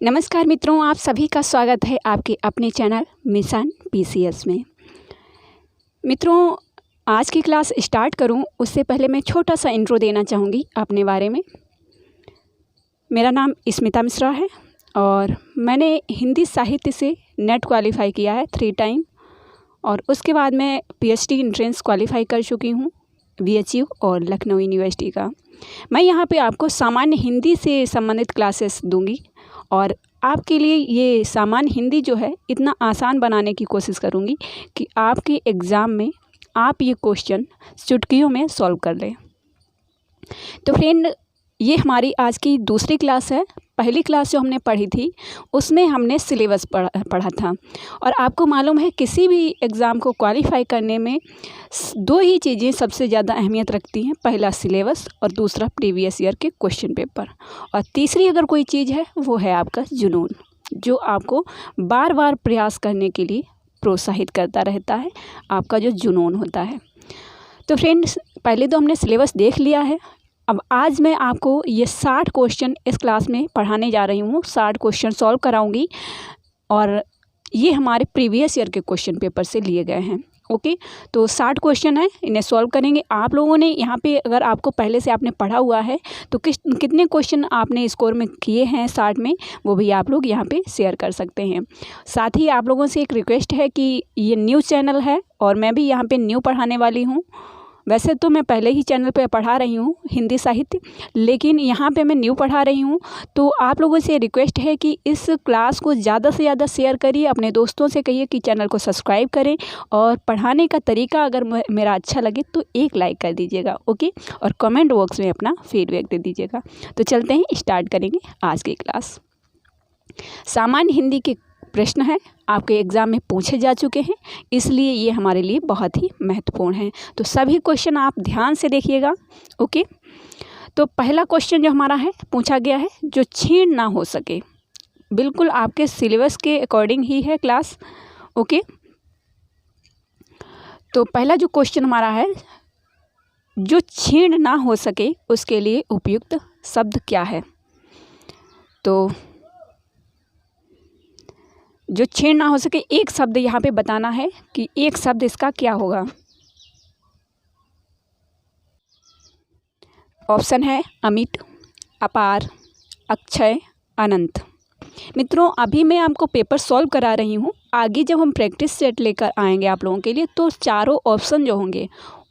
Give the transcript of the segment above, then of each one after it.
नमस्कार मित्रों, आप सभी का स्वागत है आपके अपने चैनल मिशन पीसीएस में। मित्रों, आज की क्लास स्टार्ट करूं उससे पहले मैं छोटा सा इंट्रो देना चाहूँगी अपने बारे में। मेरा नाम स्मिता मिश्रा है और मैंने हिंदी साहित्य से नेट क्वालिफाई किया है 3 टाइम और उसके बाद मैं पीएचडी एंट्रेंस क्वालिफाई कर चुकी हूँ बीएचयू और लखनऊ यूनिवर्सिटी का। मैं यहाँ पे आपको सामान्य हिंदी से संबंधित क्लासेस दूंगी और आपके लिए ये सामान्य हिंदी जो है इतना आसान बनाने की कोशिश करूँगी कि आपके एग्ज़ाम में आप ये क्वेश्चन चुटकियों में सॉल्व कर लें। तो फ्रेंड, ये हमारी आज की दूसरी क्लास है। पहली क्लास जो हमने पढ़ी थी उसमें हमने सिलेबस पढ़ा था और आपको मालूम है किसी भी एग्ज़ाम को क्वालिफाई करने में 2 ही चीज़ें सबसे ज़्यादा अहमियत रखती हैं। पहला सिलेबस और दूसरा प्रीवियस ईयर के क्वेश्चन पेपर, और तीसरी अगर कोई चीज़ है वो है आपका जुनून, जो आपको बार बार प्रयास करने के लिए प्रोत्साहित करता रहता है, आपका जो जुनून होता है। तो फ्रेंड्स, पहले तो हमने सिलेबस देख लिया है। अब आज मैं आपको ये 60 क्वेश्चन इस क्लास में पढ़ाने जा रही हूँ। 60 क्वेश्चन सॉल्व कराऊंगी और ये हमारे प्रीवियस ईयर के क्वेश्चन पेपर से लिए गए हैं। ओके, तो 60 क्वेश्चन है, इन्हें सॉल्व करेंगे। आप लोगों ने यहाँ पे अगर आपको पहले से आपने पढ़ा हुआ है तो कितने क्वेश्चन आपने स्कोर में किए हैं 60 में, वो भी आप लोग यहाँ पे शेयर कर सकते हैं। साथ ही आप लोगों से एक रिक्वेस्ट है कि ये न्यू चैनल है और मैं भी यहाँ पे न्यू पढ़ाने वाली हूँ। वैसे तो मैं पहले ही चैनल पे पढ़ा रही हूँ हिंदी साहित्य, लेकिन यहाँ पे मैं न्यू पढ़ा रही हूँ। तो आप लोगों से रिक्वेस्ट है कि इस क्लास को ज़्यादा से ज़्यादा शेयर करिए, अपने दोस्तों से कहिए कि चैनल को सब्सक्राइब करें और पढ़ाने का तरीका अगर मेरा अच्छा लगे तो एक लाइक कर दीजिएगा। ओके, और कमेंट बॉक्स में अपना फीडबैक दे दीजिएगा। तो चलते हैं, स्टार्ट करेंगे आज की क्लास। सामान्य हिंदी के प्रश्न है, आपके एग्ज़ाम में पूछे जा चुके हैं, इसलिए ये हमारे लिए बहुत ही महत्वपूर्ण है। तो सभी क्वेश्चन आप ध्यान से देखिएगा। ओके, तो पहला क्वेश्चन जो हमारा है पूछा गया है, जो छीण ना हो सके। बिल्कुल आपके सिलेबस के अकॉर्डिंग ही है क्लास। ओके, तो पहला जो क्वेश्चन हमारा है, जो छीण ना हो सके उसके लिए उपयुक्त शब्द क्या है। तो जो छीण ना हो सके, एक शब्द यहाँ पे बताना है कि एक शब्द इसका क्या होगा। ऑप्शन है अमिट, अपार, अक्षय, अनंत। मित्रों, अभी मैं आपको पेपर सॉल्व करा रही हूँ। आगे जब हम प्रैक्टिस सेट लेकर आएंगे आप लोगों के लिए, तो चारों ऑप्शन जो होंगे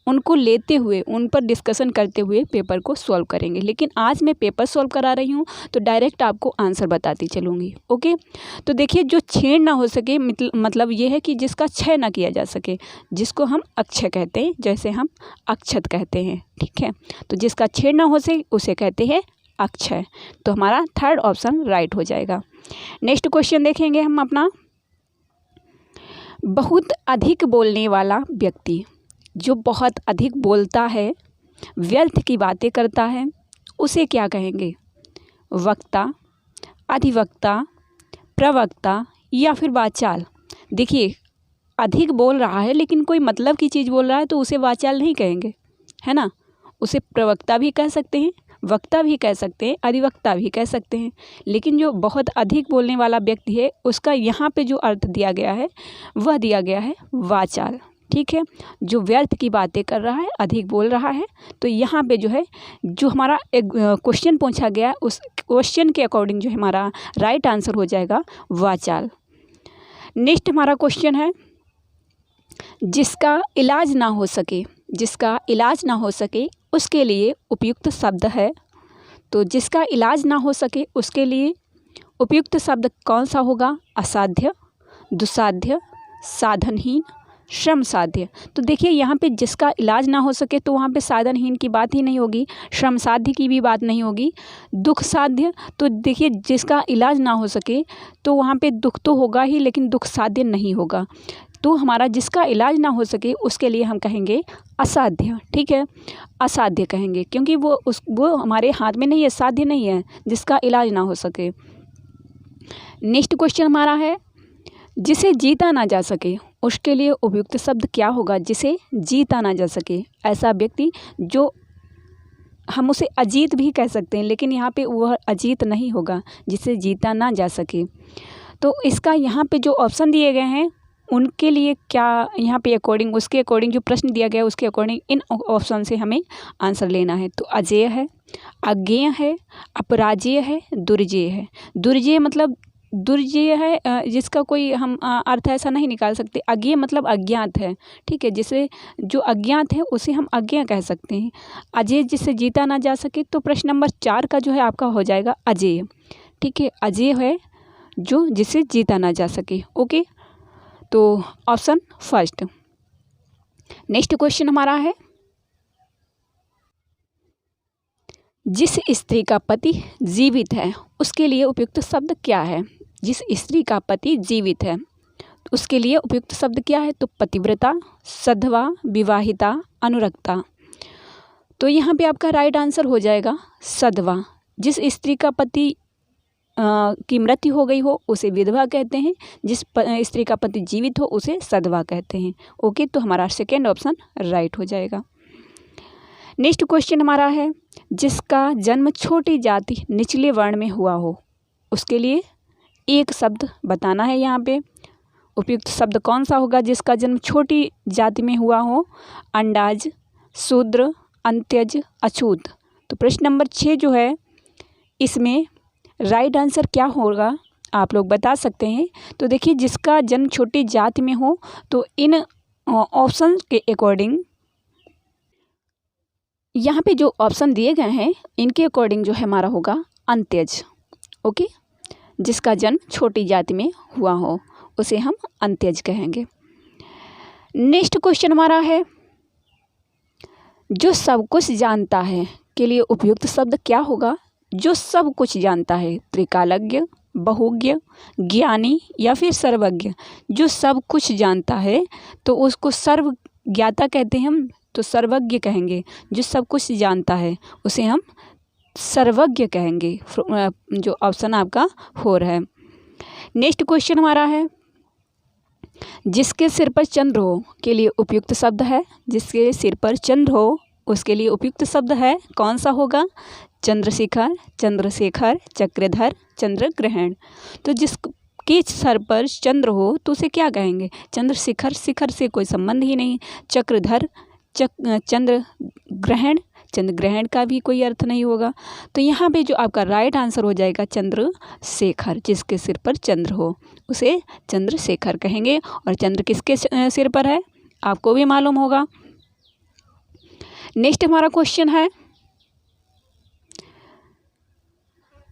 उनको लेते हुए, उन पर डिस्कशन करते हुए पेपर को सॉल्व करेंगे। लेकिन आज मैं पेपर सॉल्व करा रही हूँ तो डायरेक्ट आपको आंसर बताती चलूँगी। ओके, तो देखिए, जो छेड़ ना हो सके मतलब ये है कि जिसका क्षय ना किया जा सके, जिसको हम अक्षय कहते हैं, जैसे हम अक्षत कहते हैं। ठीक है, तो जिसका छेड़ ना हो सके उसे कहते हैं अक्षय। तो हमारा थर्ड ऑप्शन राइट हो जाएगा। नेक्स्ट क्वेश्चन देखेंगे हम अपना। बहुत अधिक बोलने वाला व्यक्ति, जो बहुत अधिक बोलता है, व्यर्थ की बातें करता है, उसे क्या कहेंगे। वक्ता, अधिवक्ता, प्रवक्ता या फिर वाचाल। देखिए, अधिक बोल रहा है लेकिन कोई मतलब की चीज़ बोल रहा है तो उसे वाचाल नहीं कहेंगे, है ना। उसे प्रवक्ता भी कह सकते हैं, वक्ता भी कह सकते हैं, अधिवक्ता भी कह सकते हैं। लेकिन जो बहुत अधिक बोलने वाला व्यक्ति है उसका यहाँ पे जो अर्थ दिया गया है वह दिया गया है वाचाल। ठीक है, जो व्यर्थ की बातें कर रहा है, अधिक बोल रहा है, तो यहाँ पे जो है, जो हमारा एक क्वेश्चन पूछा गया है उस क्वेश्चन के अकॉर्डिंग जो हमारा राइट आंसर हो जाएगा वाचाल। नेक्स्ट हमारा क्वेश्चन है, जिसका इलाज ना हो सके, जिसका इलाज ना हो सके उसके लिए उपयुक्त शब्द है। तो जिसका इलाज ना हो सके उसके लिए उपयुक्त शब्द कौन सा होगा। असाध्य, दुसाध्य, साधनहीन, श्रम साध्य। तो देखिए, यहाँ पे जिसका इलाज ना हो सके तो वहाँ पे साधनहीन की बात ही नहीं होगी, श्रम साध्य की भी बात नहीं होगी, दुख साध्य। तो देखिए, जिसका इलाज ना हो सके तो वहाँ पे दुख तो होगा ही लेकिन दुख साध्य नहीं होगा। तो हमारा जिसका इलाज ना हो सके उसके लिए हम कहेंगे असाध्य। ठीक है, असाध्य कहेंगे क्योंकि वो हमारे हाथ में नहीं है, साध्य नहीं है जिसका इलाज ना हो सके। नेक्स्ट क्वेश्चन हमारा है, जिसे जीता ना जा सके उसके लिए उपयुक्त शब्द क्या होगा। जिसे जीता ना जा सके, ऐसा व्यक्ति जो हम उसे अजीत भी कह सकते हैं, लेकिन यहाँ पे वह अजीत नहीं होगा जिसे जीता ना जा सके। तो इसका यहाँ पे जो ऑप्शन दिए गए हैं उनके लिए क्या यहाँ पे अकॉर्डिंग, उसके अकॉर्डिंग जो प्रश्न दिया गया है उसके अकॉर्डिंग इन ऑप्शन से हमें आंसर लेना है। तो अजेय है, अज्ञेय है, अपराजेय है, दुर्जेय है। दुर्जेय मतलब दुर्जेय है जिसका कोई हम अर्थ ऐसा नहीं निकाल सकते। अज्ञेय मतलब अज्ञात है, ठीक है, जिसे जो अज्ञात है उसे हम अज्ञेय कह सकते हैं। अजेय जिसे जीता ना जा सके, तो प्रश्न नंबर 4 का जो है आपका हो जाएगा अजेय, ठीक है। अजेय है जो जिसे जीता ना जा सके। ओके, तो ऑप्शन फर्स्ट। नेक्स्ट क्वेश्चन हमारा है, जिस स्त्री का पति जीवित है उसके लिए उपयुक्त शब्द क्या है? जिस स्त्री का पति जीवित है उसके लिए उपयुक्त शब्द क्या है? तो पतिव्रता, सधवा, विवाहिता, अनुरक्ता। तो यहाँ पे आपका राइट आंसर हो जाएगा सधवा। जिस स्त्री का पति की मृत्यु हो गई हो उसे विधवा कहते हैं, जिस स्त्री का पति जीवित हो उसे सधवा कहते हैं। ओके, तो हमारा सेकेंड ऑप्शन राइट हो जाएगा। नेक्स्ट क्वेश्चन हमारा है, जिसका जन्म छोटी जाति निचले वर्ण में हुआ हो उसके लिए एक शब्द बताना है। यहाँ पे उपयुक्त शब्द कौन सा होगा? जिसका जन्म छोटी जाति में हुआ हो, अंडाज, शूद्र, अंत्यज, अछूत। तो प्रश्न नंबर 6 जो है इसमें राइट आंसर क्या होगा आप लोग बता सकते हैं। तो देखिए, जिसका जन्म छोटी जाति में हो, तो इन ऑप्शन के अकॉर्डिंग यहाँ पे जो ऑप्शन दिए गए हैं इनके अकॉर्डिंग जो है हमारा होगा अंत्यज। ओके, जिसका जन्म छोटी जाति में हुआ हो उसे हम अंत्यज कहेंगे। नेक्स्ट क्वेश्चन हमारा है, जो सब कुछ जानता है के लिए उपयुक्त शब्द क्या होगा? जो सब कुछ जानता है, त्रिकालज्ञ, बहुज्ञ, ज्ञानी या फिर सर्वज्ञ। जो सब कुछ जानता है तो उसको सर्वज्ञाता कहते हैं हम, तो सर्वज्ञ कहेंगे। जो सब कुछ जानता है उसे हम सर्वज्ञ कहेंगे। जो ऑप्शन आपका 4 है। नेक्स्ट क्वेश्चन हमारा है, जिसके सिर पर चंद्र हो के लिए उपयुक्त शब्द है। जिसके सिर पर चंद्र हो उसके लिए उपयुक्त शब्द है, कौन सा होगा? चंद्रशिखर, चंद्रशेखर, चक्रधर, चंद्रग्रहण। तो जिसके सर पर चंद्र हो तो उसे क्या कहेंगे? चंद्रशिखर, शिखर से कोई संबंध ही नहीं। चक्रधर, चंद्रग्रहण, चंद्रग्रहण का भी कोई अर्थ नहीं होगा। तो यहाँ पे जो आपका राइट आंसर हो जाएगा चंद्रशेखर। जिसके सिर पर चंद्र हो उसे चंद्रशेखर कहेंगे। और चंद्र किसके सिर पर है आपको भी मालूम होगा। नेक्स्ट हमारा क्वेश्चन है,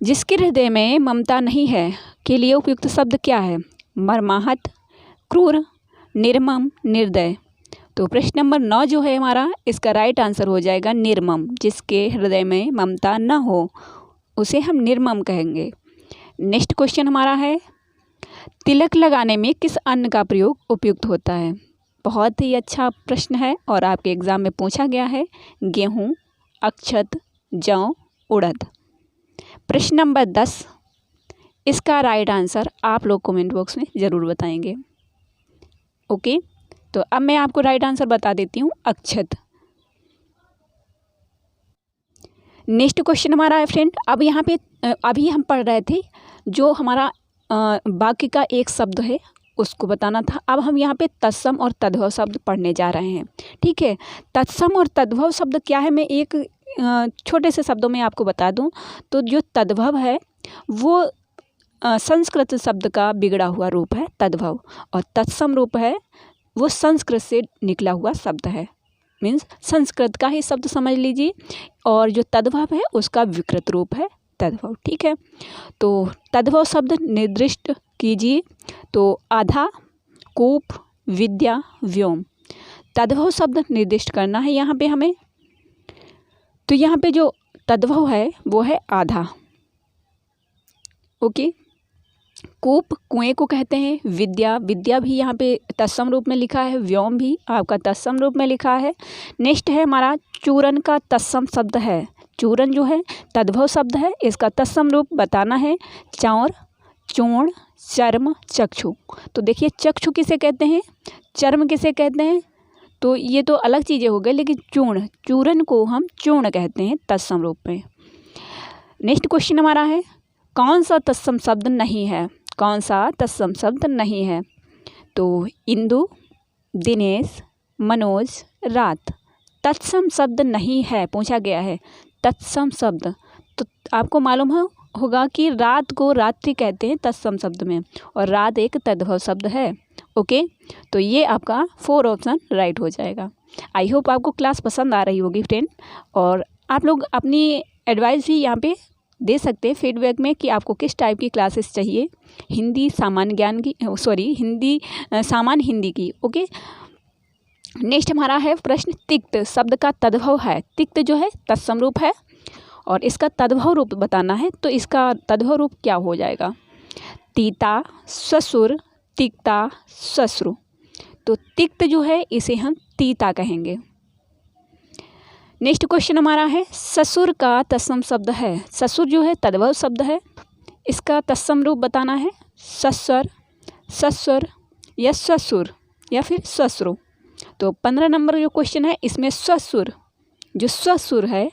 जिसके हृदय में ममता नहीं है के लिए उपयुक्त शब्द क्या है? मर्माहत, क्रूर, निर्मम, निर्दय। तो प्रश्न नंबर 9 जो है हमारा इसका राइट आंसर हो जाएगा निर्मम। जिसके हृदय में ममता न हो उसे हम निर्मम कहेंगे। नेक्स्ट क्वेश्चन हमारा है, तिलक लगाने में किस अन्न का प्रयोग उपयुक्त होता है? बहुत ही अच्छा प्रश्न है और आपके एग्ज़ाम में पूछा गया है। गेहूँ, अक्षत, जौ, उड़द। प्रश्न नंबर 10 इसका राइट आंसर आप लोग कमेंट बॉक्स में ज़रूर बताएंगे। ओके, तो अब मैं आपको राइट आंसर बता देती हूँ, अक्षत। नेक्स्ट क्वेश्चन हमारा है फ्रेंड, अब यहाँ पे अभी हम पढ़ रहे थे जो हमारा वाक्य का एक शब्द है उसको बताना था। अब हम यहाँ पे तत्सम और तद्भव शब्द पढ़ने जा रहे हैं। ठीक है, तत्सम और तद्भव शब्द क्या है मैं एक छोटे से शब्दों में आपको बता दूं। तो जो तद्भव है वो संस्कृत शब्द का बिगड़ा हुआ रूप है तद्भव, और तत्सम रूप है वो संस्कृत से निकला हुआ शब्द है, मीन्स संस्कृत का ही शब्द समझ लीजिए। और जो तद्भव है उसका विकृत रूप है तद्भव। ठीक है, तो तद्भव शब्द निर्दिष्ट कीजिए। तो आधा, कूप, विद्या, व्योम। तद्भव शब्द निर्दिष्ट करना है यहाँ पे हमें। तो यहाँ पे जो तद्भव है वो है आधा। ओके, कूप कुएं को कहते हैं। विद्या, विद्या भी यहाँ पे तत्सम रूप में लिखा है। व्योम भी आपका तत्सम रूप में लिखा है। नेक्स्ट है हमारा चूरन का तत्सम शब्द है। चूरन जो है तद्भव शब्द है, इसका तत्सम रूप बताना है। चौर, चूर्ण, चर्म, चक्षु। तो देखिए चक्षु किसे कहते हैं, चर्म किसे कहते हैं, तो ये तो अलग चीज़ें हो गई, लेकिन चूर्ण, चूरन को हम चूर्ण कहते हैं तत्सम रूप में। नेक्स्ट क्वेश्चन हमारा है, कौन सा तत्सम शब्द नहीं है? कौन सा तत्सम शब्द नहीं है? तो इंदु, दिनेश, मनोज, रात। तत्सम शब्द नहीं है, पूछा गया है तत्सम शब्द। तो आपको मालूम होगा कि रात को रात्रि कहते हैं तत्सम शब्द में, और रात एक तद्भव शब्द है। ओके, तो ये आपका 4 ऑप्शन राइट हो जाएगा। आई होप आपको क्लास पसंद आ रही होगी फ्रेंड, और आप लोग अपनी एडवाइस भी यहाँ पे दे सकते हैं फीडबैक में कि आपको किस टाइप की क्लासेस चाहिए। हिंदी सामान्य ज्ञान की, हिंदी सामान्य हिंदी की। ओके, नेक्स्ट हमारा है प्रश्न, तिक्त शब्द का तद्भव है। तिक्त जो है तत्सम रूप है और इसका तद्भव रूप बताना है, तो इसका तद्भव रूप क्या हो जाएगा? तीता, ससुर, तिक्ता, ससुर। तो तिक्त जो है इसे हम तीता कहेंगे। नेक्स्ट क्वेश्चन हमारा है, ससुर का तत्सम शब्द है। ससुर जो है तद्भव शब्द है, इसका तत्सम रूप बताना है। ससुर, ससुर या ससुर या फिर ससुर। तो 15 नंबर जो क्वेश्चन है इसमें ससुर, जो ससुर है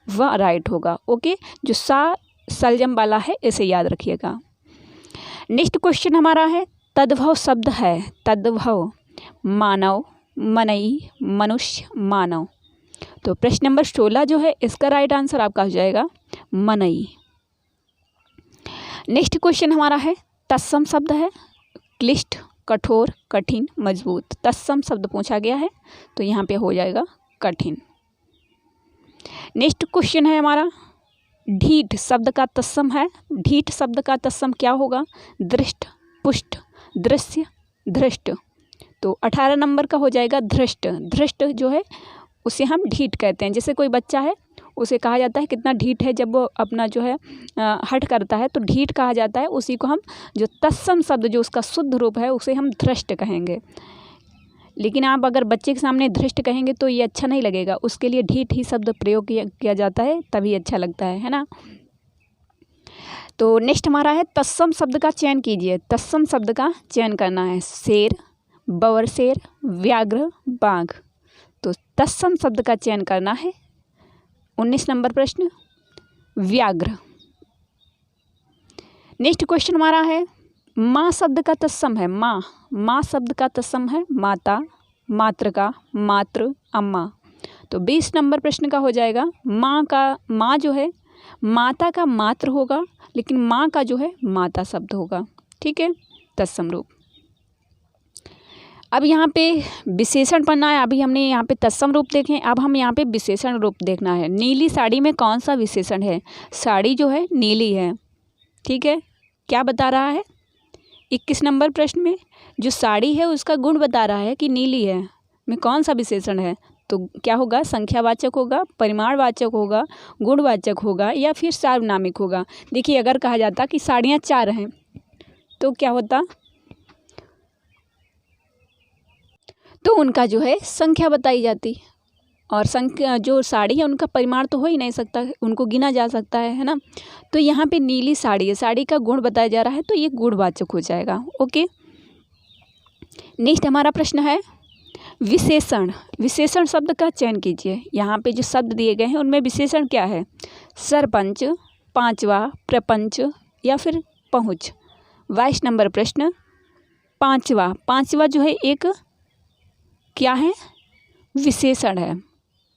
वह राइट होगा। ओके, जो सा सलजम वाला है इसे याद रखिएगा। नेक्स्ट क्वेश्चन हमारा है, तद्भव शब्द है। तद्भव, मानव, मनई, मनुष्य, मानव। तो प्रश्न नंबर 16 जो है इसका राइट आंसर आपका हो जाएगा मनई। नेक्स्ट क्वेश्चन हमारा है, तत्सम शब्द है। क्लिष्ट, कठोर, कठिन, मजबूत। तत्सम शब्द पूछा गया है, तो यहाँ पे हो जाएगा कठिन। नेक्स्ट क्वेश्चन है हमारा, ढीठ शब्द का तत्सम है। ढीठ शब्द का तत्सम क्या होगा? दृष्ट, पुष्ट, दृश्य, धृष्ट। तो 18 नंबर का हो जाएगा धृष्ट। धृष्ट जो है उसे हम ढीठ कहते हैं। जैसे कोई बच्चा है उसे कहा जाता है कितना ढीठ है, जब वो अपना जो है हट करता है तो ढीठ कहा जाता है। उसी को हम जो तत्सम शब्द जो उसका शुद्ध रूप है उसे हम धृष्ट कहेंगे। लेकिन आप अगर बच्चे के सामने धृष्ट कहेंगे तो ये अच्छा नहीं लगेगा, उसके लिए ढीठ ही शब्द प्रयोग किया जाता है, तभी अच्छा लगता है ना। तो नेक्स्ट हमारा है, तत्सम शब्द का चयन कीजिए। तत्सम शब्द का चयन करना है। शेर, बवरशेर, व्याघ्र, बाघ। तो तत्सम शब्द का चयन करना है। 19 नंबर प्रश्न, व्याघ्र। नेक्स्ट क्वेश्चन हमारा है, माँ शब्द का तत्सम है। माँ, माँ शब्द का तत्सम है माता, मातृका, मातृ, अम्मा। तो 20 नंबर प्रश्न का हो जाएगा, माँ का, माँ जो है माता का मातृ होगा, लेकिन माँ का जो है माता शब्द होगा। ठीक है, तत्सम रूप। अब यहाँ पे विशेषण पढ़ना है। अभी हमने यहाँ पे तत्सम रूप देखे, अब हम यहाँ पे विशेषण रूप देखना है। नीली साड़ी में कौन सा विशेषण है? साड़ी जो है नीली है। ठीक है, क्या बता रहा है? 21 नंबर प्रश्न में जो साड़ी है उसका गुण बता रहा है कि नीली है, में कौन सा विशेषण है? तो क्या होगा? संख्यावाचक होगा, परिमाणवाचक होगा, गुणवाचक होगा, या फिर सार्वनामिक होगा। देखिए, अगर कहा जाता कि साड़ियाँ 4 हैं तो क्या होता? तो उनका जो है संख्या बताई जाती, और संख्या जो साड़ी है उनका परिमाण तो हो ही नहीं सकता, उनको गिना जा सकता है ना। तो यहाँ पे नीली साड़ी है, साड़ी का गुण बताया जा रहा है, तो ये गुणवाचक हो जाएगा। ओके, नेक्स्ट हमारा प्रश्न है, विशेषण। विशेषण शब्द का चयन कीजिए। यहाँ पे जो शब्द दिए गए हैं उनमें विशेषण क्या है? सरपंच, पांचवा, प्रपंच, या फिर पहुँच। 22 नंबर प्रश्न, पांचवा। पांचवा जो है एक क्या है? विशेषण है।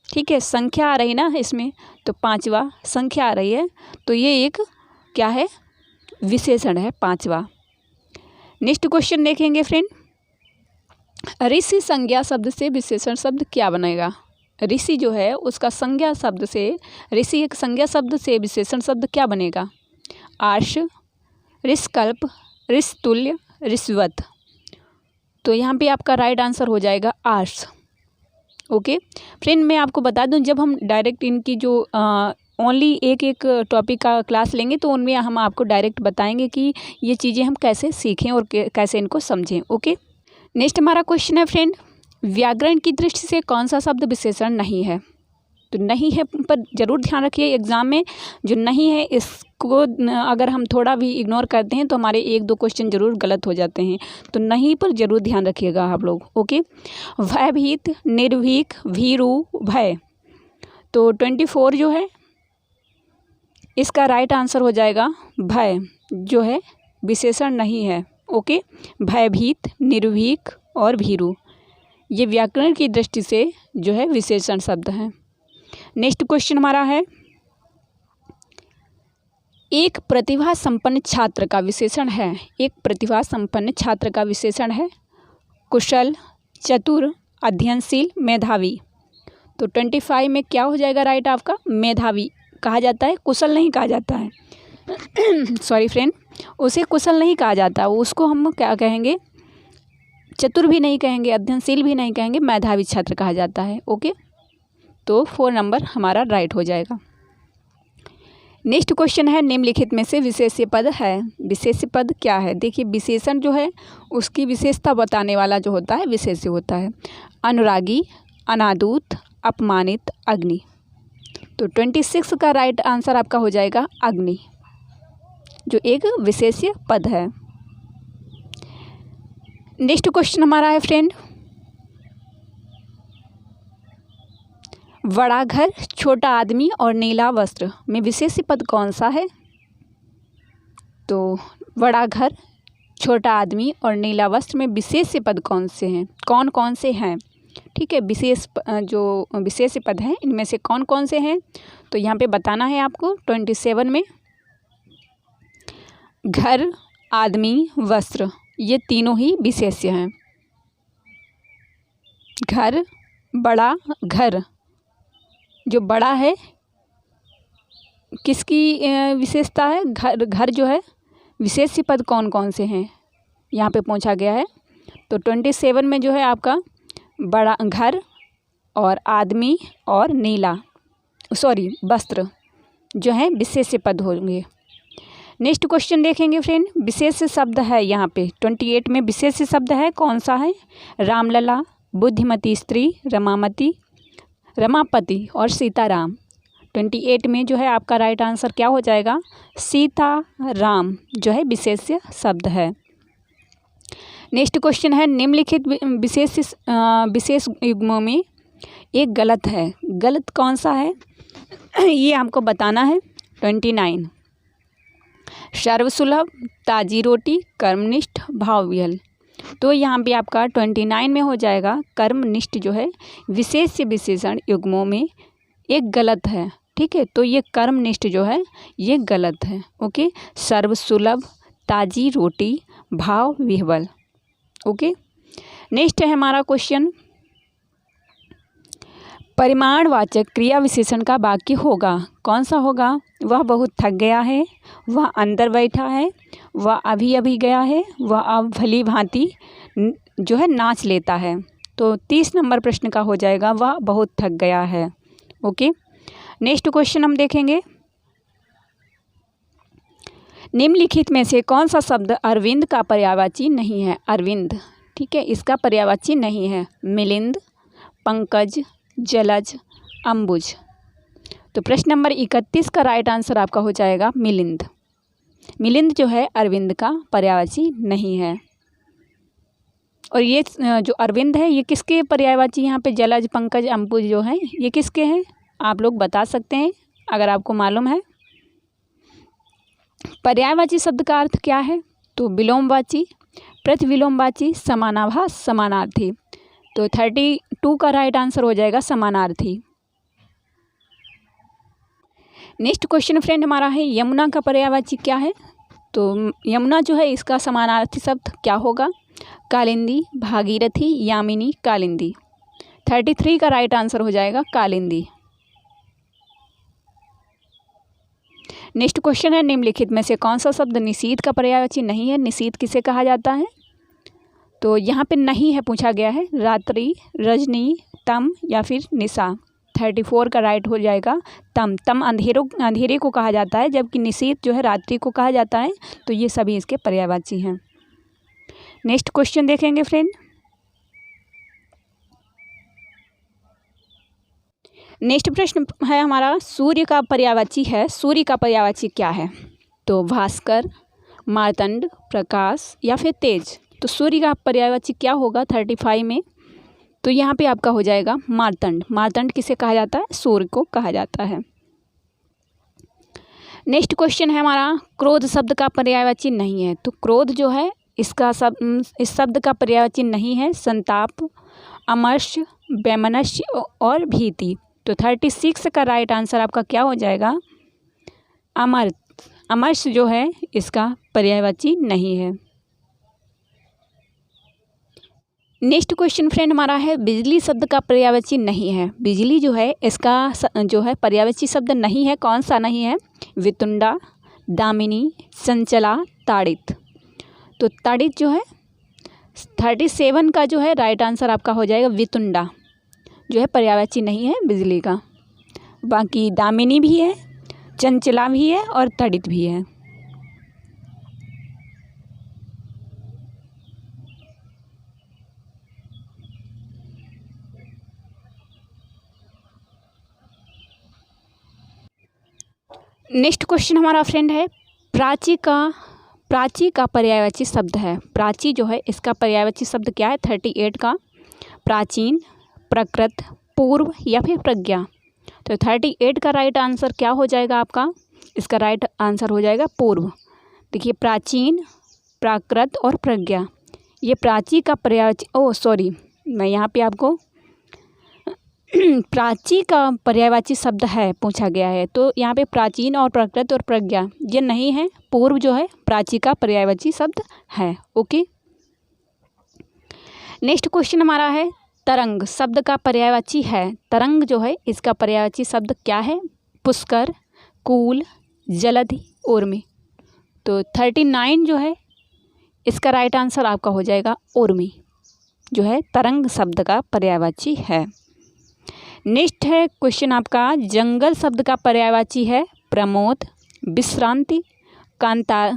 ठीक है, संख्या आ रही ना इसमें, तो पांचवा संख्या आ रही है, तो ये एक क्या है? विशेषण है, पांचवा। नेक्स्ट क्वेश्चन देखेंगे फ्रेंड, ऋषि संज्ञा शब्द से विशेषण शब्द क्या बनेगा? ऋषि जो है उसका संज्ञा शब्द से, ऋषि एक संज्ञा शब्द से विशेषण शब्द क्या बनेगा? आर्ष, ऋषकल्प, ऋषतुल्य, ऋषवत। तो यहाँ पे आपका राइट आंसर हो जाएगा आर्ष। ओके फ्रेंड, मैं आपको बता दूं, जब हम डायरेक्ट इनकी जो ओनली एक एक टॉपिक का क्लास लेंगे तो उनमें हम आपको डायरेक्ट बताएंगे कि ये चीज़ें हम कैसे सीखें और कैसे इनको समझें। ओके, नेक्स्ट हमारा क्वेश्चन है फ्रेंड, व्याकरण की दृष्टि से कौन सा शब्द विशेषण नहीं है? तो नहीं है पर ज़रूर ध्यान रखिए एग्ज़ाम में जो नहीं है इसको अगर हम थोड़ा भी इग्नोर करते हैं तो हमारे 1-2 क्वेश्चन ज़रूर गलत हो जाते हैं। तो नहीं पर ज़रूर ध्यान रखिएगा आप लोग। ओके, भयभीत, निर्भीक, भीरू, भय। तो 24 जो है इसका राइट आंसर हो जाएगा भय, जो है विशेषण नहीं है। ओके, भयभीत, निर्भीक और भीरू ये व्याकरण की दृष्टि से जो है विशेषण शब्द हैं। नेक्स्ट क्वेश्चन हमारा है, एक प्रतिभा संपन्न छात्र का विशेषण है। एक प्रतिभा संपन्न छात्र का विशेषण है कुशल, चतुर, अध्ययनशील, मेधावी। तो 25 में क्या हो जाएगा राइट आपका? मेधावी कहा जाता है, कुशल नहीं कहा जाता है। सॉरी फ्रेंड, उसे कुशल नहीं कहा जाता, उसको हम क्या कहेंगे? चतुर भी नहीं कहेंगे, अध्ययनशील भी नहीं कहेंगे, मेधावी छात्र कहा जाता है। ओके, तो 4 नंबर हमारा राइट हो जाएगा। नेक्स्ट क्वेश्चन है, निम्नलिखित में से विशेष्य पद है। विशेष्य पद क्या है? देखिए, विशेषण जो है उसकी विशेषता बताने वाला जो होता है विशेष्य होता है। अनुरागी, अनादूत, अपमानित, अग्नि। तो 26 का राइट आंसर आपका हो जाएगा अग्नि, जो एक विशेष्य पद है। नेक्स्ट क्वेश्चन हमारा है फ्रेंड, बड़ा घर, छोटा आदमी और नीला वस्त्र में विशेष्य पद कौन सा है? तो बड़ा घर, छोटा आदमी और नीला वस्त्र में विशेष्य पद कौन से हैं? कौन कौन से हैं? ठीक है, जो विशेष्य पद हैं इनमें से कौन कौन से हैं? तो यहाँ पे बताना है आपको। 27 में घर, आदमी, वस्त्र ये तीनों ही विशेष्य हैं। घर, बड़ा, घर जो बड़ा है किसकी विशेषता है? घर, घर जो है विशेष्य पद कौन कौन से हैं यहाँ पे पूछा गया है। तो 27 में जो है आपका बड़ा घर और आदमी और नीला वस्त्र जो है विशेष्य पद होंगे। नेक्स्ट क्वेश्चन देखेंगे फ्रेंड, विशेष्य शब्द है यहाँ पे 28 में विशेष्य शब्द है कौन सा है? रामलला, बुद्धिमती स्त्री, रमापति और सीताराम। 28 में जो है आपका राइट आंसर क्या हो जाएगा? सीताराम जो है विशेष्य शब्द है। नेक्स्ट क्वेश्चन है, निम्नलिखित विशेष युग्मों में एक गलत है। गलत कौन सा है ये हमको बताना है। 29 सर्वसुलभ, ताजी रोटी, कर्मनिष्ठ, भावविहल। तो यहाँ पे आपका 29 में हो जाएगा कर्मनिष्ठ जो है विशेष्य विशेषण युग्मों में एक गलत है। ठीक है, तो ये कर्मनिष्ठ जो है ये गलत है। ओके, सर्वसुलभ, ताजी रोटी, भाव विह्वल। ओके, नेक्स्ट है हमारा क्वेश्चन, परिमाणवाचक क्रिया विशेषण का वाक्य होगा कौन सा होगा? वह बहुत थक गया है, वह अंदर बैठा है, वह अभी अभी गया है, वह अब भली भांति जो है नाच लेता है। तो 30 नंबर प्रश्न का हो जाएगा वह बहुत थक गया है। ओके, नेक्स्ट क्वेश्चन हम देखेंगे, निम्नलिखित में से कौन सा शब्द अरविंद का पर्यायवाची नहीं है? अरविंद, ठीक है, इसका पर्यायवाची नहीं है। मिलिंद, पंकज, जलज, अंबुज। तो प्रश्न नंबर 31 का राइट आंसर आपका हो जाएगा मिलिंद। मिलिंद जो है अरविंद का पर्यायवाची नहीं है। और ये जो अरविंद है ये किसके पर्यायवाची? यहाँ पे जलज, पंकज, अंबुज जो हैं ये किसके हैं? आप लोग बता सकते हैं अगर आपको मालूम है। पर्यायवाची शब्द का अर्थ क्या है? तो विलोमवाची, प्रतिविलोमवाची, समानाभास, समानार्थी। तो 32 का राइट आंसर हो जाएगा समानार्थी। नेक्स्ट क्वेश्चन फ्रेंड हमारा है, यमुना का पर्यायवाची क्या है? तो यमुना जो है इसका समानार्थी शब्द क्या होगा? कालिंदी, भागीरथी, यामिनी, कालिंदी। 33 का राइट आंसर हो जाएगा कालिंदी। नेक्स्ट क्वेश्चन है, निम्नलिखित में से कौन सा शब्द निशीथ का पर्यायवाची नहीं है? निशीथ किसे कहा जाता है? तो यहाँ पे नहीं है पूछा गया है। रात्रि, रजनी, तम या फिर निशा। 34 का राइट हो जाएगा तम। तम अंधेरे को कहा जाता है, जबकि निशीथ जो है रात्रि को कहा जाता है। तो ये सभी इसके पर्यायवाची हैं। नेक्स्ट क्वेश्चन देखेंगे फ्रेंड, नेक्स्ट प्रश्न है हमारा, सूर्य का पर्यायवाची है, सूर्य का पर्यायवाची क्या है? तो भास्कर, मार्तंड, प्रकाश या फिर तेज। तो सूर्य का पर्यायवाची क्या होगा 35 में? तो यहाँ पे आपका हो जाएगा मार्तंड। मार्तंड किसे कहा जाता है? सूर्य को कहा जाता है। नेक्स्ट क्वेश्चन है हमारा, क्रोध शब्द का पर्यायवाची नहीं है। तो क्रोध जो है इसका इस शब्द का पर्यायवाची नहीं है संताप, अमर्ष, वैमनस्य और भीति। तो 36 का राइट आंसर आपका क्या हो जाएगा? अमर्ष। अमर्ष जो है इसका पर्यायवाची नहीं है। नेक्स्ट क्वेश्चन फ्रेंड हमारा है, बिजली शब्द का पर्यायवाची नहीं है। बिजली जो है इसका जो है पर्यायवाची शब्द नहीं है। कौन सा नहीं है? वितुंडा, दामिनी, चंचला, ताड़ित। तो ताड़ित जो है 37 का जो है राइट आंसर आपका हो जाएगा वितुंडा, जो है पर्यायवाची नहीं है बिजली का। बाकी दामिनी भी है, चंचला भी है और ताड़ित भी है। नेक्स्ट क्वेश्चन हमारा फ्रेंड है, प्राची का पर्यायवाची शब्द है। प्राची जो है इसका पर्यायवाची शब्द क्या है 38 का? प्राचीन, प्रकृत, पूर्व या फिर प्रज्ञा। तो 38 का राइट आंसर क्या हो जाएगा आपका? इसका राइट आंसर हो जाएगा पूर्व। देखिए प्राचीन, प्राकृत और प्रज्ञा, ये प्राची का पर्यायवाची मैं यहाँ पे आपको प्राची का पर्यायवाची शब्द है पूछा गया है। तो यहाँ पे प्राचीन और प्रकृत और प्रज्ञा ये नहीं है, पूर्व जो है प्राची का पर्यायवाची शब्द है। ओके। नेक्स्ट क्वेश्चन हमारा है, तरंग शब्द का पर्यायवाची है। तरंग जो है इसका पर्यायवाची शब्द क्या है? पुष्कर, कूल, जलधि, उर्मी। तो 39 जो है इसका राइट आंसर आपका हो जाएगा उर्मी, जो है तरंग शब्द का पर्यायवाची है। नेक्स्ट है क्वेश्चन आपका, जंगल शब्द का पर्यायवाची है प्रमोद, विश्रांति, कांतार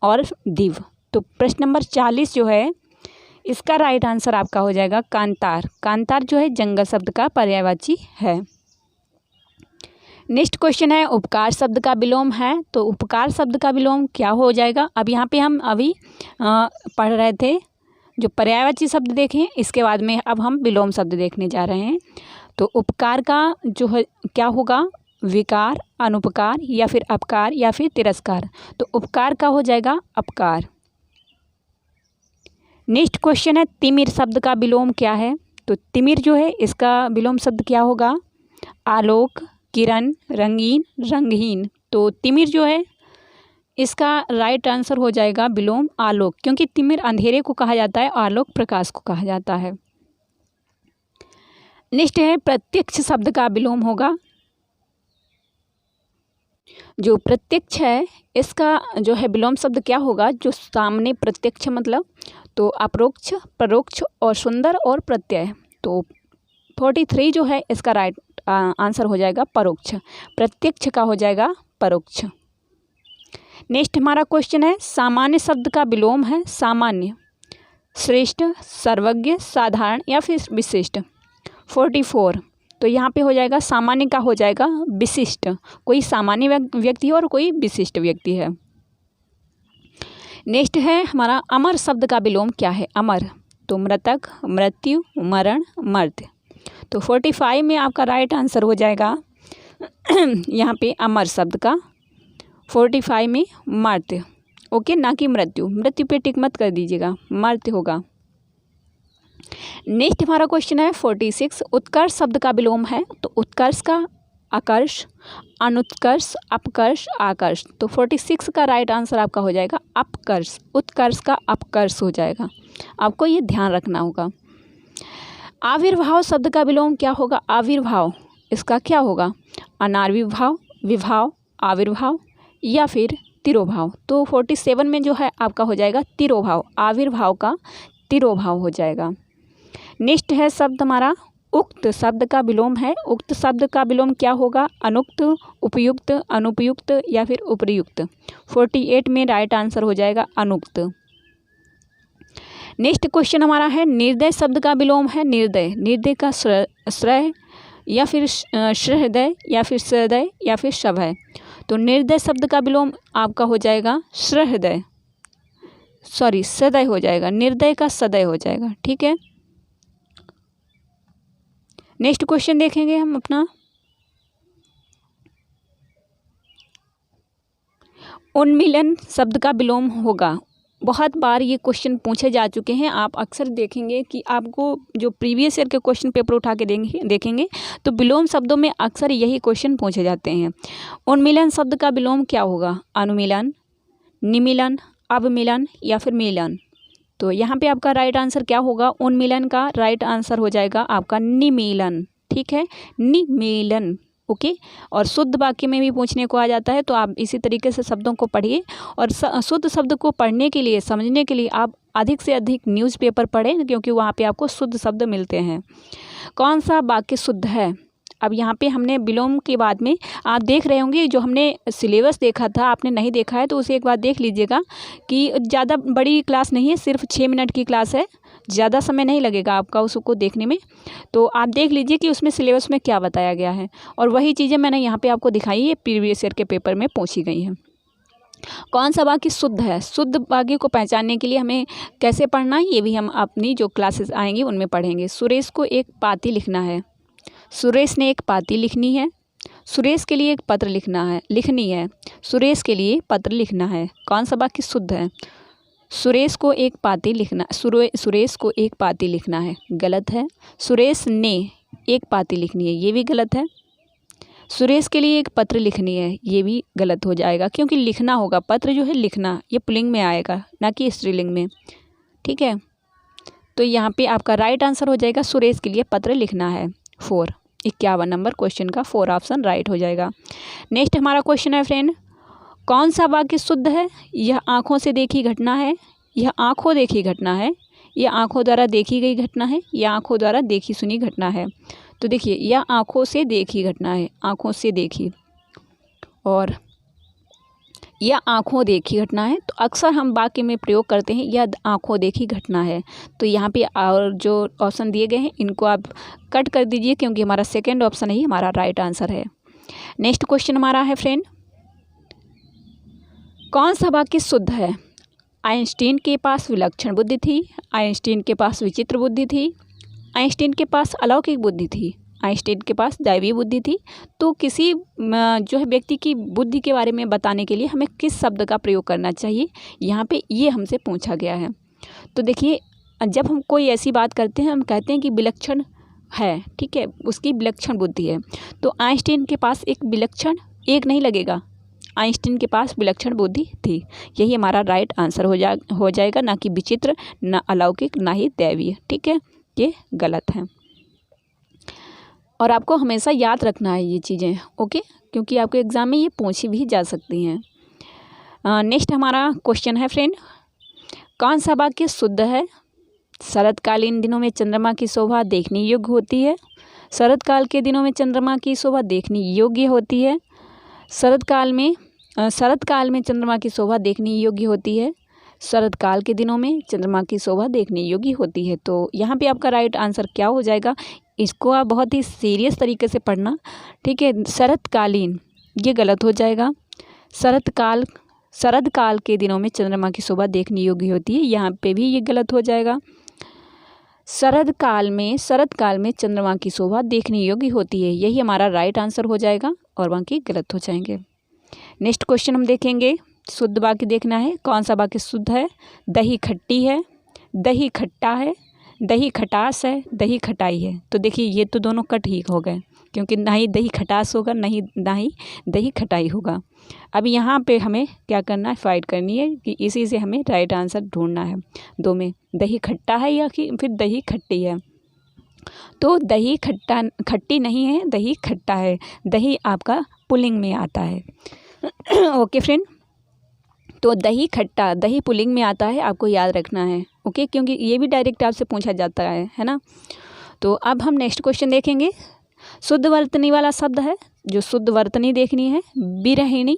और दिव। तो प्रश्न नंबर 40 जो है इसका राइट आंसर आपका हो जाएगा कांतार। कांतार जो है जंगल शब्द का पर्यायवाची है। नेक्स्ट क्वेश्चन है, उपकार शब्द का विलोम है। तो उपकार शब्द का विलोम क्या हो जाएगा? अब यहाँ पे हम अभी पढ़ रहे थे जो पर्यायवाची शब्द देखें, इसके बाद में अब हम विलोम शब्द देखने जा रहे हैं। तो उपकार का जो है क्या होगा? विकार, अनुपकार या फिर अपकार या फिर तिरस्कार। तो उपकार का हो जाएगा अपकार। नेक्स्ट क्वेश्चन है, तिमिर शब्द का विलोम क्या है? तो तिमिर जो है इसका विलोम शब्द क्या होगा? आलोक, किरण, रंगीन, रंगहीन। तो तिमिर जो है इसका राइट आंसर हो जाएगा विलोम आलोक, क्योंकि तिमिर अंधेरे को कहा जाता है, आलोक प्रकाश को कहा जाता है। नेक्स्ट है, प्रत्यक्ष शब्द का विलोम होगा। जो प्रत्यक्ष है इसका जो है विलोम शब्द क्या होगा? जो सामने प्रत्यक्ष मतलब तो अपरोक्ष, परोक्ष और सुंदर और प्रत्यय। तो 43 जो है इसका राइट आंसर हो जाएगा परोक्ष। प्रत्यक्ष का हो जाएगा परोक्ष। नेक्स्ट हमारा क्वेश्चन है, सामान्य शब्द का विलोम है। सामान्य, श्रेष्ठ, सर्वज्ञ, साधारण या फिर विशिष्ट। 44 तो यहाँ पे हो जाएगा सामान्य का हो जाएगा विशिष्ट। कोई सामान्य व्यक्ति है और कोई विशिष्ट व्यक्ति है। नेक्स्ट है हमारा, अमर शब्द का विलोम क्या है? अमर तो मृतक, मृत्यु, मरण, मर्त्य। तो 45 में आपका राइट आंसर हो जाएगा यहाँ पे अमर शब्द का 45 में मर्त्य। ओके, ना कि मृत्यु। मृत्यु पे टिक मत कर दीजिएगा, मर्त्य होगा। नेक्स्ट हमारा क्वेश्चन है 46, उत्कर्ष शब्द का विलोम है। तो उत्कर्ष का आकर्ष, अनुत्कर्ष, अपकर्ष, आकर्ष। तो 46 का राइट आंसर आपका हो जाएगा अपकर्ष। उत्कर्ष का अपकर्ष हो जाएगा, आपको ये ध्यान रखना होगा। आविर्भाव शब्द का विलोम क्या होगा? आविर्भाव इसका क्या होगा? अनाविर्भाव, विभाव, आविर्भाव या फिर तिरोभाव। तो 47 में जो है आपका हो जाएगा तिरोभाव। आविर्भाव का तिरोभाव हो जाएगा। नेक्स्ट है शब्द हमारा, उक्त शब्द का विलोम है। उक्त शब्द का विलोम क्या होगा? अनुक्त, उपयुक्त, अनुपयुक्त या फिर उपर्युक्त। 48 में राइट आंसर हो जाएगा अनुक्त। नेक्स्ट क्वेश्चन हमारा है, निर्दय शब्द का विलोम है। निर्दय, निर्दय का श्रेय या फिर सहृदय या फिर सहृदय या फिर सभय। तो निर्दय शब्द का विलोम आपका हो जाएगा सहृदय, सॉरी सदय हो जाएगा, निर्दय का सदय हो जाएगा। ठीक है, नेक्स्ट क्वेश्चन देखेंगे हम अपना। उन्मीलन शब्द का विलोम होगा। बहुत बार ये क्वेश्चन पूछे जा चुके हैं। आप अक्सर देखेंगे कि आपको जो प्रीवियस ईयर के क्वेश्चन पेपर उठा के देखेंगे तो विलोम शब्दों में अक्सर यही क्वेश्चन पूछे जाते हैं। उन्मीलन शब्द का विलोम क्या होगा? अनुमीलन, निमीलन, अवमिलन या फिर मिलन। तो यहाँ पे आपका राइट आंसर क्या होगा? उन्मीलन का राइट आंसर हो जाएगा आपका निमीलन। ठीक है, निमीलन। ओके, और शुद्ध वाक्य में भी पूछने को आ जाता है, तो आप इसी तरीके से शब्दों को पढ़िए। और शुद्ध शब्द को पढ़ने के लिए, समझने के लिए आप अधिक से अधिक न्यूज़पेपर पढ़ें, क्योंकि वहाँ पे आपको शुद्ध शब्द मिलते हैं। कौन सा वाक्य शुद्ध है? अब यहाँ पे हमने विलोम के बाद में आप देख रहे होंगे, जो हमने सिलेबस देखा था, आपने नहीं देखा है तो उसे एक बार देख लीजिएगा कि ज़्यादा बड़ी क्लास नहीं है, सिर्फ 6 मिनट की क्लास है, ज़्यादा समय नहीं लगेगा आपका उसको देखने में। तो आप देख लीजिए कि उसमें सिलेबस में क्या बताया गया है, और वही चीज़ें मैंने यहाँ पे आपको दिखाई है, प्रीवियस ईयर के पेपर में पूछी गई हैं। कौन सा वाक्य शुद्ध है? शुद्ध वाक्य को पहचानने के लिए हमें कैसे पढ़ना है, ये भी हम अपनी जो क्लासेस आएंगी उनमें पढ़ेंगे। सुरेश को एक पाती लिखना है। सुरेश ने एक पाती लिखनी है। सुरेश के लिए एक पत्र लिखनी है। सुरेश के लिए पत्र लिखना है। कौन सा वाक्य शुद्ध है? सुरेश को एक पाती लिखना, सुरेश को एक पाती लिखना है, गलत है। सुरेश ने एक पाती लिखनी है, ये भी गलत है। सुरेश के लिए एक पत्र लिखनी है, ये भी गलत हो जाएगा, क्योंकि लिखना होगा, पत्र जो है लिखना, ये पुल्लिंग में आएगा ना कि स्त्रीलिंग में। ठीक है, तो यहाँ पे आपका राइट आंसर हो जाएगा सुरेश के लिए पत्र लिखना है। 4, 51 नंबर क्वेश्चन का 4 ऑप्शन राइट हो जाएगा। नेक्स्ट हमारा क्वेश्चन है फ्रेंड, कौन सा वाक्य शुद्ध है? यह आँखों से देखी घटना है। यह आँखों देखी घटना है। यह आँखों द्वारा देखी गई घटना है। यह आँखों द्वारा देखी सुनी घटना है। तो देखिए, यह आँखों से देखी घटना है, आँखों से देखी, और यह आँखों देखी घटना है। तो अक्सर हम वाक्य में प्रयोग करते हैं यह आँखों देखी घटना है। तो यहाँ पे और जो ऑप्शन दिए गए हैं इनको आप कट कर दीजिए, क्योंकि हमारा सेकेंड ऑप्शन ही हमारा राइट आंसर है। नेक्स्ट क्वेश्चन हमारा है फ्रेंड, कौन सा वाक्य शुद्ध है? आइंस्टीन के पास विलक्षण बुद्धि थी। आइंस्टीन के पास विचित्र बुद्धि थी। आइंस्टीन के पास अलौकिक बुद्धि थी। आइंस्टीन के पास दैवी बुद्धि थी। तो किसी जो है व्यक्ति की बुद्धि के बारे में बताने के लिए हमें किस शब्द का प्रयोग करना चाहिए, यहाँ पे ये हमसे पूछा गया है। तो देखिए, जब हम कोई ऐसी बात करते हैं, हम कहते हैं कि विलक्षण है, ठीक है, उसकी विलक्षण बुद्धि है। तो आइंस्टीन के पास एक विलक्षण, एक नहीं लगेगा, आइंस्टीन के पास विलक्षण बुद्धि थी। यही हमारा राइट आंसर हो जाएगा, ना कि विचित्र, ना अलौकिक, ना ही दैवीय। ठीक है, ये गलत है, और आपको हमेशा याद रखना है ये चीज़ें। ओके, क्योंकि आपके एग्ज़ाम में ये पूछी भी जा सकती हैं। नेक्स्ट हमारा क्वेश्चन है फ्रेंड, कौन सा वाक्य शुद्ध है? शरतकालीन दिनों में चंद्रमा की शोभा देखने योग्य होती है। शरतकाल के दिनों में चंद्रमा की शोभा देखने योग्य होती है। शरतकाल में चंद्रमा की शोभा देखने योग्य होती है। शरतकाल के दिनों में चंद्रमा की शोभा देखने योग्य होती है। तो यहाँ पे आपका राइट आंसर क्या हो जाएगा? इसको आप बहुत ही सीरियस तरीके से पढ़ना। ठीक है, शरतकालीन ये गलत हो जाएगा। शरदकाल के दिनों में चंद्रमा की शोभा देखने योग्य होती है, यहाँ पे भी ये गलत हो जाएगा। शरदकाल में चंद्रमा की शोभा देखने योग्य होती है, यही हमारा राइट आंसर हो जाएगा, और बाकी गलत हो जाएंगे। नेक्स्ट क्वेश्चन हम देखेंगे, शुद्ध वाक्य देखना है, कौन सा वाक्य शुद्ध है? दही खट्टी है, दही खट्टा है, दही खटास है, दही खटाई है। तो देखिए, ये तो दोनों कट ही हो गए, क्योंकि ना ही दही खटास होगा, ना ही दही खटाई होगा। अब यहाँ पे हमें क्या करना है? फाइट करनी है कि इसी से हमें राइट आंसर ढूंढना है। दो में दही खट्टा है या फिर दही खट्टी है? तो दही खट्टी नहीं है, दही खट्टा है। दही आपका पुल्लिंग में आता है। ओके फ्रेंड, तो दही खट्टा, दही पुल्लिंग में आता है, आपको याद रखना है। ओके, क्योंकि ये भी डायरेक्ट आपसे पूछा जाता है ना। तो अब हम नेक्स्ट क्वेश्चन देखेंगे, शुद्ध वर्तनी वाला शब्द है, जो शुद्ध वर्तनी देखनी है, बिरहिणी,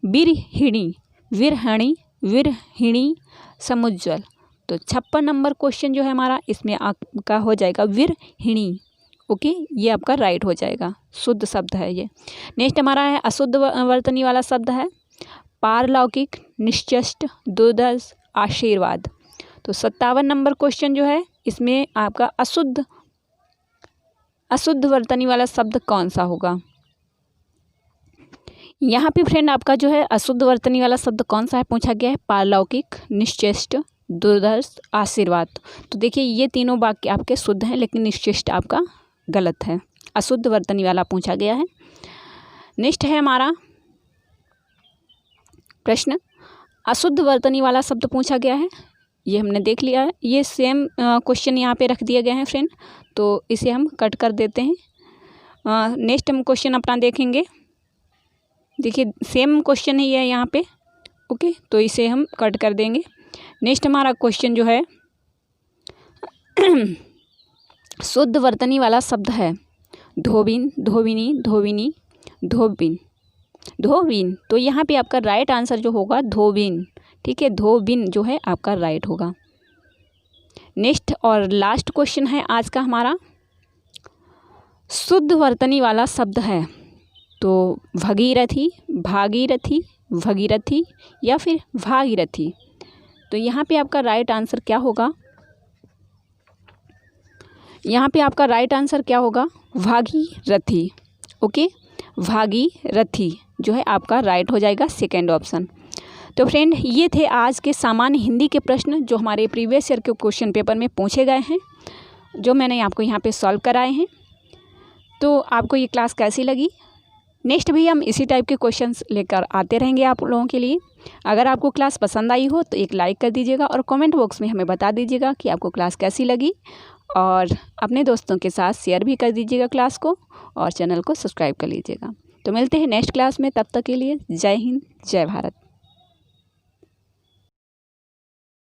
बिरहिणी, विरहणी, विरहिणी, समुज्ज्वल। तो 56 नंबर क्वेश्चन जो है हमारा, इसमें आपका हो जाएगा विरहिणी। ओके, ये आपका राइट हो जाएगा, शुद्ध शब्द है ये। नेक्स्ट हमारा है अशुद्ध वर्तनी वाला शब्द है पारलौकिक, निश्चिष्ट, दुर्दर्श, आशीर्वाद। तो 57 नंबर क्वेश्चन जो है इसमें आपका अशुद्ध वर्तनी वाला शब्द कौन सा होगा। यहाँ पे फ्रेंड आपका जो है अशुद्ध वर्तनी वाला शब्द कौन सा है पूछा गया है, पारलौकिक, निश्चिष्ट, दुर्दर्श, आशीर्वाद। तो देखिए ये तीनों वाक्य आपके शुद्ध हैं, लेकिन निश्चिष्ट आपका गलत है, अशुद्ध वर्तनी वाला पूछा गया है। नेक्स्ट है हमारा प्रश्न, अशुद्ध वर्तनी वाला शब्द पूछा गया है, ये हमने देख लिया है। ये सेम क्वेश्चन यहाँ पे रख दिए गए हैं फ्रेंड, तो इसे हम कट कर देते हैं। नेक्स्ट हम क्वेश्चन अपना देखेंगे। देखिए सेम क्वेश्चन ही है यहाँ पे, ओके, तो इसे हम कट कर देंगे। नेक्स्ट हमारा क्वेश्चन जो है शुद्ध वर्तनी वाला शब्द है धोबिन, धोबिनी, धोबिनी, धोबिन, धोबिन। तो यहाँ पे आपका राइट आंसर जो होगा धोबिन, ठीक है, धोबिन जो है आपका राइट होगा। नेक्स्ट और लास्ट क्वेश्चन है आज का हमारा, शुद्ध वर्तनी वाला शब्द है तो भगीरथी, भागीरथी, भगीरथी या फिर भागीरथी। तो यहाँ पे आपका राइट आंसर क्या होगा, यहाँ पे आपका राइट आंसर क्या होगा, भागीरथी, ओके, भागीरथी जो है आपका राइट हो जाएगा, सेकेंड ऑप्शन। तो फ्रेंड ये थे आज के सामान्य हिंदी के प्रश्न जो हमारे प्रीवियस ईयर के क्वेश्चन पेपर में पूछे गए हैं, जो मैंने आपको यहाँ पे सॉल्व कराए हैं। तो आपको ये क्लास कैसी लगी। नेक्स्ट भी हम इसी टाइप के क्वेश्चंस लेकर आते रहेंगे आप लोगों के लिए। अगर आपको क्लास पसंद आई हो तो एक लाइक कर दीजिएगा और कमेंट बॉक्स में हमें बता दीजिएगा कि आपको क्लास कैसी लगी, और अपने दोस्तों के साथ शेयर भी कर दीजिएगा क्लास को, और चैनल को सब्सक्राइब कर लीजिएगा। तो मिलते हैं नेक्स्ट क्लास में, तब तक के लिए जय हिंद, जय भारत।